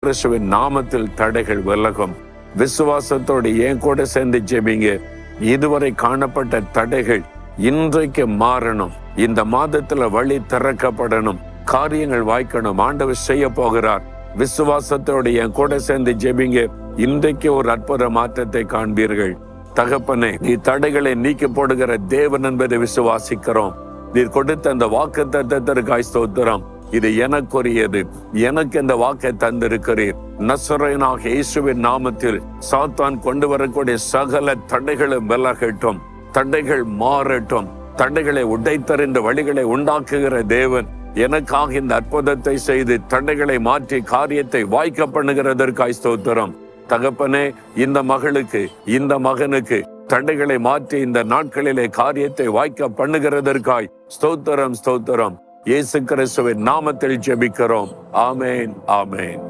கிறிஸ்துவின் நாமத்தில் தடைகள் விலகும். விசுவாசத்தோடு என் கூட சேர்ந்து ஜெபிங்க. இதுவரை காணப்பட்ட தடைகள் இன்றைக்கு மாறணும். இந்த மாதத்துல வழி திறக்கப்படணும், காரியங்கள் வாய்க்கணும். ஆண்டவர் செய்ய போகிறார். விசுவாசத்தோடு என் கூட சேர்ந்து ஜெபிங்க. இன்றைக்கு ஒரு அற்புத மாற்றத்தை காண்பீர்கள். தகப்பனே, நீ தடைகளை நீக்கி போடுகிற தேவன் என்பதை விசுவாசிக்கிறோம். நீர் கொடுத்த அந்த வாக்குத்தத்தத்திற்காய் ஸ்தோத்திரம். இது எனக்குரியது. எனக்கு இந்த வாக்கை தந்திருக்கிறீர். நசரேயனாகிய இயேசுவின் நாமத்தில் சாத்தான் கொண்டு வரக்கூடிய சகல தடைகளும் விலகட்டும், தடைகள் மாறட்டும். தடைகளை உடைத்தறிந்த வழிகளை உண்டாக்குகிற தேவன் எனக்காக இந்த அற்புதத்தை செய்து தடைகளை மாற்றி காரியத்தை வாய்க்க பண்ணுகிறதற்காய் ஸ்தோத்திரம். தகப்பனே, இந்த மகளுக்கு, இந்த மகனுக்கு தடைகளை மாற்றி இந்த நாட்களிலே காரியத்தை வாய்க்க பண்ணுகிறதற்காய் ஸ்தோத்திரம், ஸ்தோத்திரம். இயேசு கிறிஸ்துவின் நாமத்தில் ஜெபிக்கிறோம். ஆமேன், ஆமேன்.